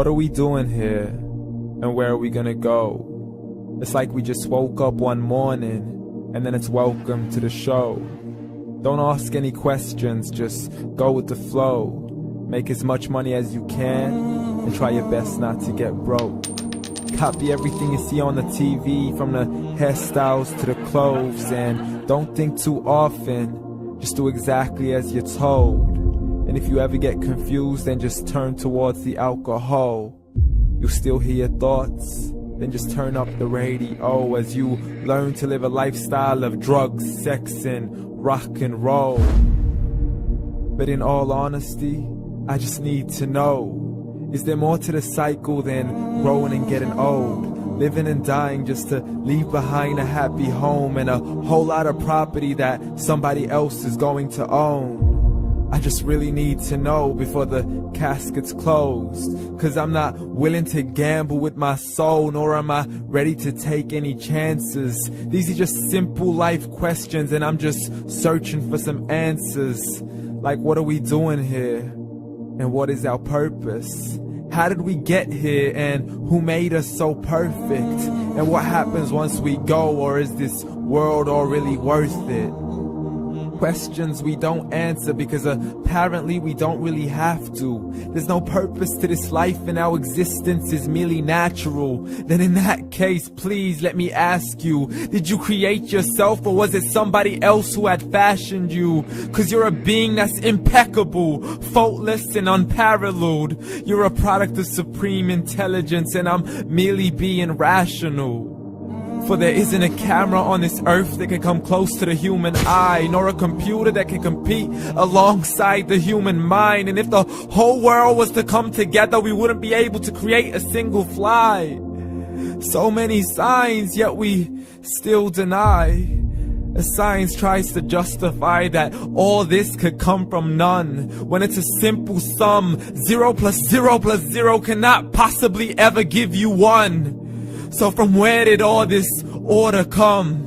What are we doing here? And where are we gonna go? It's like we just woke up one morning, and then it's welcome to the show. Don't ask any questions, just go with the flow. Make as much money as you can, and try your best not to get broke. Copy everything you see on the TV, from the hairstyles to the clothes, and don't think too often, just do exactly as you're told. And if you ever get confused, then just turn towards the alcohol. You'll still hear your thoughts, then just turn up the radio as you learn to live a lifestyle of drugs, sex, and rock and roll. But in all honesty, I just need to know, is there more to the cycle than growing and getting old? Living and dying just to leave behind a happy home and a whole lot of property that somebody else is going to own. I just really need to know before the casket's closed, 'cause I'm not willing to gamble with my soul, nor am I ready to take any chances. These are just simple life questions, and I'm just searching for some answers. Like, what are we doing here? And what is our purpose? How did we get here, and who made us so perfect? And what happens once we go, or is this world all really worth it? Questions we don't answer because apparently we don't really have to. There's no purpose to this life and our existence is merely natural. Then in that case, please let me ask you, did you create yourself, or was it somebody else who had fashioned you? 'Cause you're a being that's impeccable, faultless and unparalleled. You're a product of supreme intelligence, and I'm merely being rational. For there isn't a camera on this earth that can come close to the human eye, nor a computer that can compete alongside the human mind. And if the whole world was to come together, we wouldn't be able to create a single fly. So many signs, yet we still deny. As science tries to justify that all this could come from none, when it's a simple sum. 0 plus 0 plus 0 cannot possibly ever give you 1. So from where did all this order come?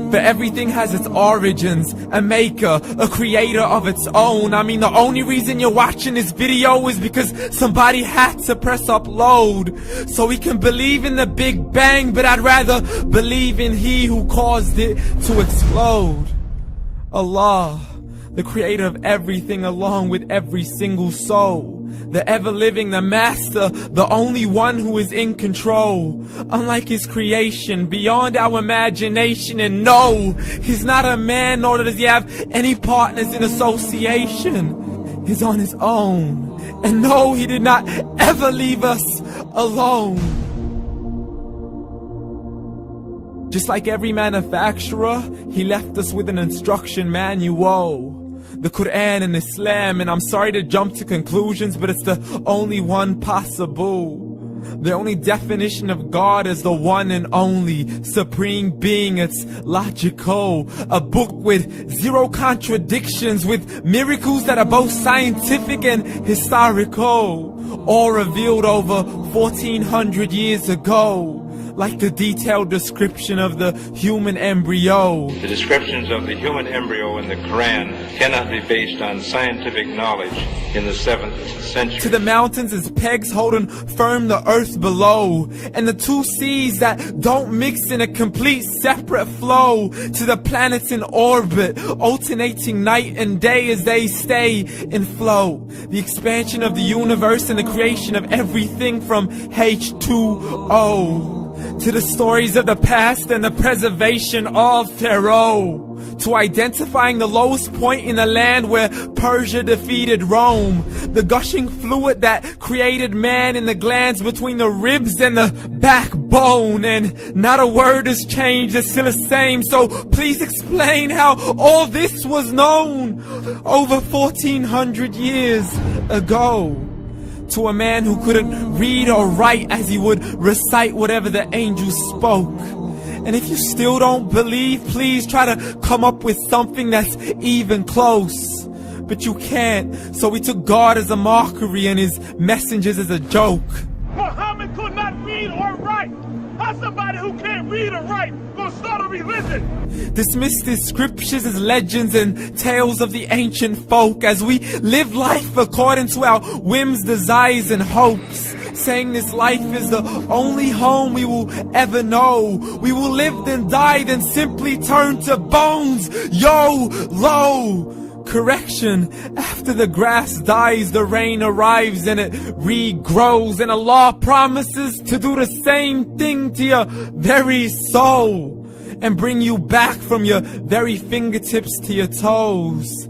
For everything has its origins, a maker, a creator of its own. I mean, the only reason you're watching this video is because somebody had to press upload. So we can believe in the Big Bang, but I'd rather believe in He who caused it to explode. Allah, the creator of everything along with every single soul. The ever-living, the master, the only one who is in control. Unlike his creation, beyond our imagination. And no, he's not a man, nor does he have any partners in association. He's on his own. And no, he did not ever leave us alone. Just like every manufacturer, he left us with an instruction manual. The Quran and Islam, and I'm sorry to jump to conclusions, but it's the only one possible. The only definition of God is the one and only supreme being. It's logical, a book with 0 contradictions, with miracles that are both scientific and historical, all revealed over 1400 years ago. Like the detailed description of the human embryo. The descriptions of the human embryo in the Quran cannot be based on scientific knowledge in the 7th century. To the mountains as pegs holding firm the earth below, and the 2 seas that don't mix in a complete separate flow. To the planets in orbit, alternating night and day as they stay in flow. The expansion of the universe and the creation of everything from H2O. To the stories of the past and the preservation of Pharaoh. To identifying the lowest point in the land where Persia defeated Rome. The gushing fluid that created man in the glands between the ribs and the backbone. And not a word has changed, it's still the same. So please explain how all this was known over 1400 years ago. To a man who couldn't read or write, as he would recite whatever the angels spoke. And if you still don't believe, please try to come up with something that's even close. But you can't, so we took God as a mockery and his messengers as a joke. Muhammad could not read or write. How somebody who can't read or write gonna start a religion? Dismissed his scriptures as legends and tales of the ancient folk, as we live life according to our whims, desires and hopes. saying this life is the only home we will ever know. We will live then die, then simply turn to bones. YOLO! Correction, after the grass dies, the rain arrives and it regrows, and Allah promises to do the same thing to your very soul and bring you back from your very fingertips to your toes,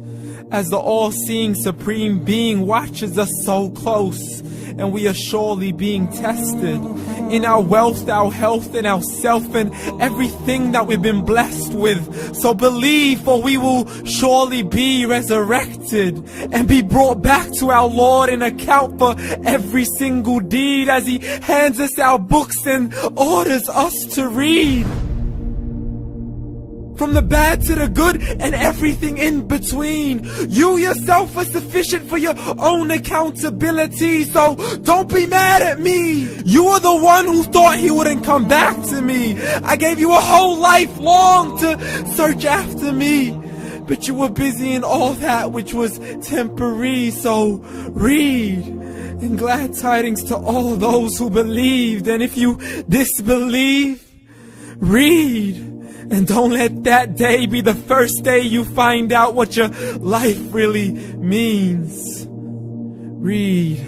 as the all-seeing supreme being watches us so close, and we are surely being tested in our wealth, our health, and our self, and everything that we've been blessed with. So believe, for we will surely be resurrected and be brought back to our Lord and account for every single deed, as He hands us our books and orders us to read. From the bad to the good and everything in between. You yourself are sufficient for your own accountability, so don't be mad at me. You are the one who thought He wouldn't come back to me. I gave you a whole life long to search after me, but you were busy in all that which was temporary. So read, and glad tidings to all those who believed. And if you disbelieve, read. And don't let that day be the first day you find out what your life really means. Read.